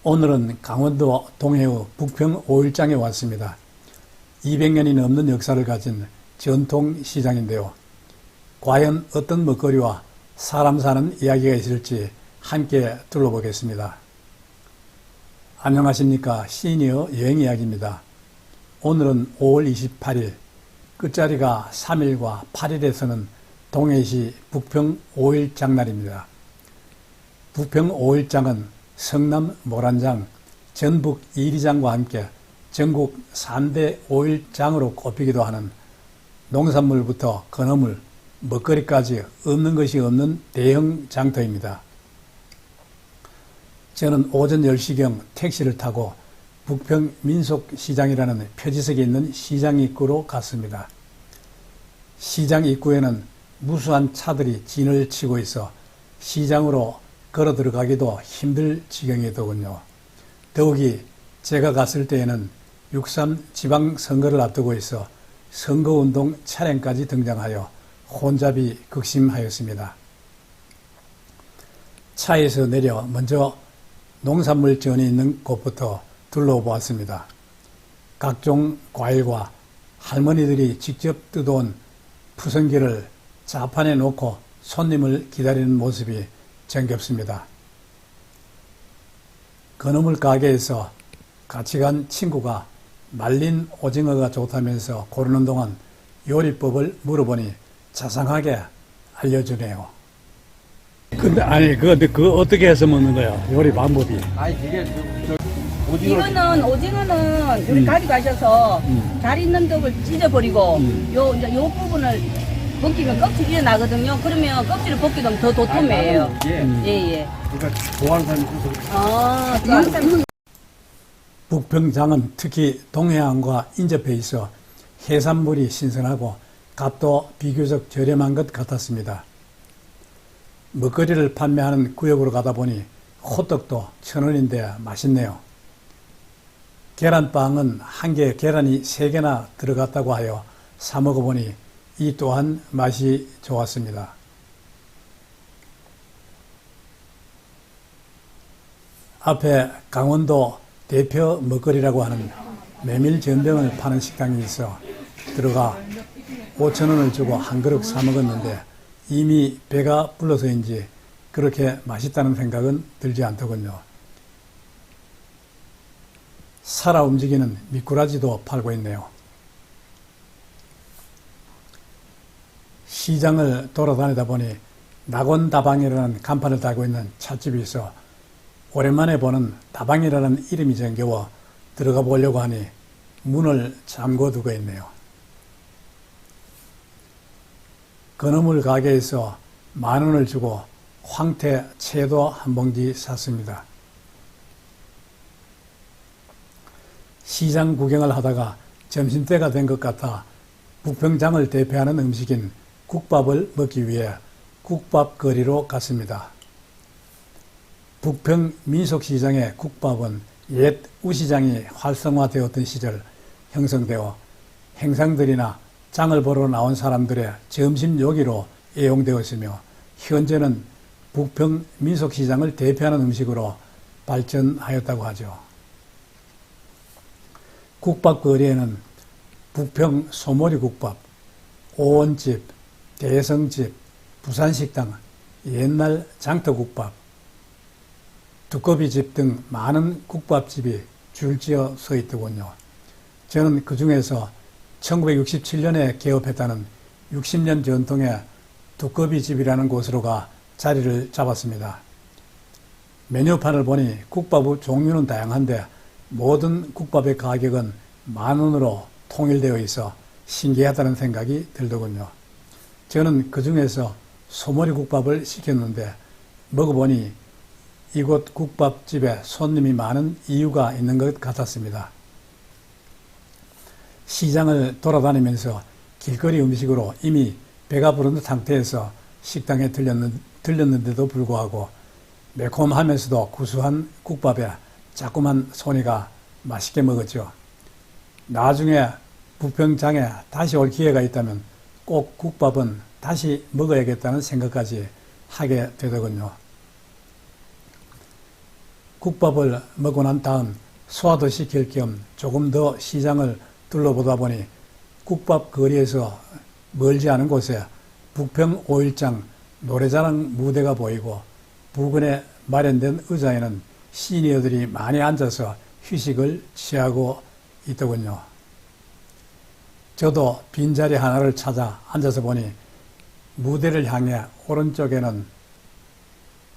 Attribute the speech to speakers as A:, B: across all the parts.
A: 오늘은 강원도 동해의 북평 오일장에 왔습니다. 200년이 넘는 역사를 가진 전통시장인데요. 과연 어떤 먹거리와 사람 사는 이야기가 있을지 함께 둘러보겠습니다. 안녕하십니까. 시니어 여행이야기입니다. 오늘은 5월 28일, 끝자리가 3일과 8일에서는 동해시 북평 5일장 날입니다. 북평 5일장은 성남 모란장, 전북 2리장과 함께 전국 3대 5일장으로 꼽히기도 하는 농산물부터 건어물, 먹거리까지 없는 것이 없는 대형 장터입니다. 저는 오전 10시경 택시를 타고 북평 민속시장이라는 표지석이 있는 시장 입구로 갔습니다. 시장 입구에는 무수한 차들이 진을 치고 있어 시장으로 걸어 들어가기도 힘들 지경이더군요. 더욱이 제가 갔을 때에는 6.3 지방선거를 앞두고 있어 선거운동 차량까지 등장하여 혼잡이 극심하였습니다. 차에서 내려 먼저 농산물전이 있는 곳부터 둘러보았습니다. 각종 과일과 할머니들이 직접 뜯어온 푸성기를 자판에 놓고 손님을 기다리는 모습이 정겹습니다. 건어물 가게에서 같이 간 친구가 말린 오징어가 좋다면서 고르는 동안 요리법을 물어보니 자상하게 알려주네요. 근데 그거 어떻게 해서 먹는 거야? 요리 방법이?
B: 아니 이게
C: 오징어는 여기 가져가셔서 잘 있는 덕을 찢어버리고 요 부분을 벗기면 껍질이 나거든요. 그러면 껍질을 벗기도 더 도톰해요. 예.
B: 그러니까 좋아하는 사람이 있어서
C: 좋아하는 사람.
A: 북평장은 특히 동해안과 인접해 있어 해산물이 신선하고 값도 비교적 저렴한 것 같았습니다. 먹거리를 판매하는 구역으로 가다 보니 호떡도 1,000원인데 맛있네요. 계란빵은 한 개에 계란이 3개나 들어갔다고 하여 사 먹어보니 이 또한 맛이 좋았습니다. 앞에 강원도 대표 먹거리라고 하는 메밀전병을 파는 식당이 있어 들어가 5,000원을 주고 한 그릇 사 먹었는데 이미 배가 불러서인지 그렇게 맛있다는 생각은 들지 않더군요. 살아 움직이는 미꾸라지도 팔고 있네요. 시장을 돌아다니다 보니 낙원다방이라는 간판을 달고 있는 찻집이 있어 오랜만에 보는 다방이라는 이름이 정겨워 들어가 보려고 하니 문을 잠궈두고 있네요. 건어물 가게에서 10,000원을 주고 황태 채도 한 봉지 샀습니다. 시장 구경을 하다가 점심때가 된 것 같아 북평장을 대표하는 음식인 국밥을 먹기 위해 국밥거리로 갔습니다. 북평 민속시장의 국밥은 옛 우시장이 활성화되었던 시절 형성되어 행상들이나 장을 보러 나온 사람들의 점심 요기로 애용되었으며 현재는 북평 민속시장을 대표하는 음식으로 발전하였다고 하죠. 국밥거리에는 북평 소머리국밥, 오원집, 대성집, 부산식당, 옛날 장터국밥, 두꺼비집 등 많은 국밥집이 줄지어 서 있더군요. 저는 그 중에서 1967년에 개업했다는 60년 전통의 두꺼비집이라는 곳으로 가 자리를 잡았습니다. 메뉴판을 보니 국밥의 종류는 다양한데 모든 국밥의 가격은 10,000원으로 통일되어 있어 신기하다는 생각이 들더군요. 저는 그 중에서 소머리국밥을 시켰는데 먹어보니 이곳 국밥집에 손님이 많은 이유가 있는 것 같았습니다. 시장을 돌아다니면서 길거리 음식으로 이미 배가 부른 상태에서 식당에 들렸는데도 불구하고 매콤하면서도 구수한 국밥에 자꾸만 손이가 맛있게 먹었죠. 나중에 북평장에 다시 올 기회가 있다면 꼭 국밥은 다시 먹어야겠다는 생각까지 하게 되더군요. 국밥을 먹고 난 다음 소화도 시킬 겸 조금 더 시장을 둘러보다 보니 국밥 거리에서 멀지 않은 곳에 북평 5일장 노래자랑 무대가 보이고 부근에 마련된 의자에는 시니어들이 많이 앉아서 휴식을 취하고 있더군요. 저도 빈자리 하나를 찾아 앉아서 보니 무대를 향해 오른쪽에는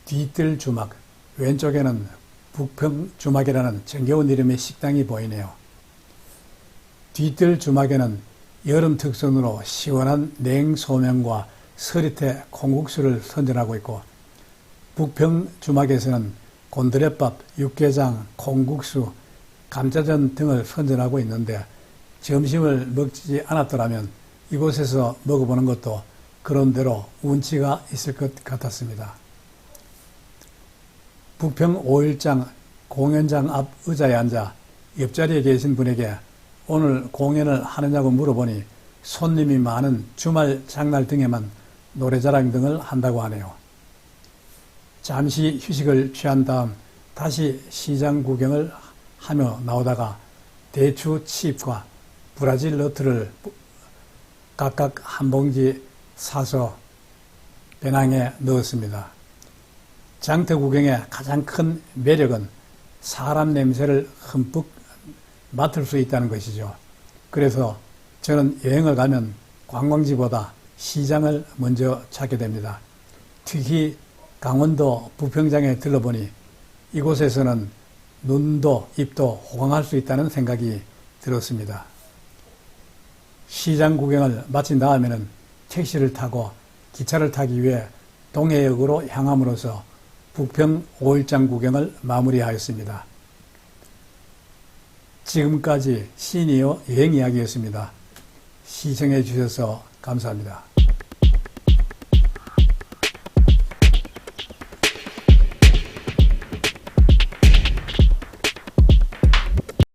A: 뒤뜰 주막, 왼쪽에는 북평 주막이라는 정겨운 이름의 식당이 보이네요. 뒤뜰 주막에는 여름 특선으로 시원한 냉소면과 서리태 콩국수를 선전하고 있고, 북평 주막에서는 곤드레밥, 육개장, 콩국수, 감자전 등을 선전하고 있는데 점심을 먹지 않았더라면 이곳에서 먹어보는 것도 그런대로 운치가 있을 것 같았습니다. 북평 5일장 공연장 앞 의자에 앉아 옆자리에 계신 분에게 오늘 공연을 하느냐고 물어보니 손님이 많은 주말 장날 등에만 노래자랑 등을 한다고 하네요. 잠시 휴식을 취한 다음 다시 시장 구경을 하며 나오다가 대추 칩과 브라질 너트를 각각 한 봉지 사서 배낭에 넣었습니다. 장터 구경의 가장 큰 매력은 사람 냄새를 흠뻑 맡을 수 있다는 것이죠. 그래서 저는 여행을 가면 관광지보다 시장을 먼저 찾게 됩니다. 특히 강원도 부평장에 들러보니 이곳에서는 눈도 입도 호강할 수 있다는 생각이 들었습니다. 시장 구경을 마친 다음에는 택시를 타고 기차를 타기 위해 동해역으로 향함으로써 북평 5일장 구경을 마무리하였습니다. 지금까지 시니어 여행 이야기였습니다. 시청해 주셔서 감사합니다.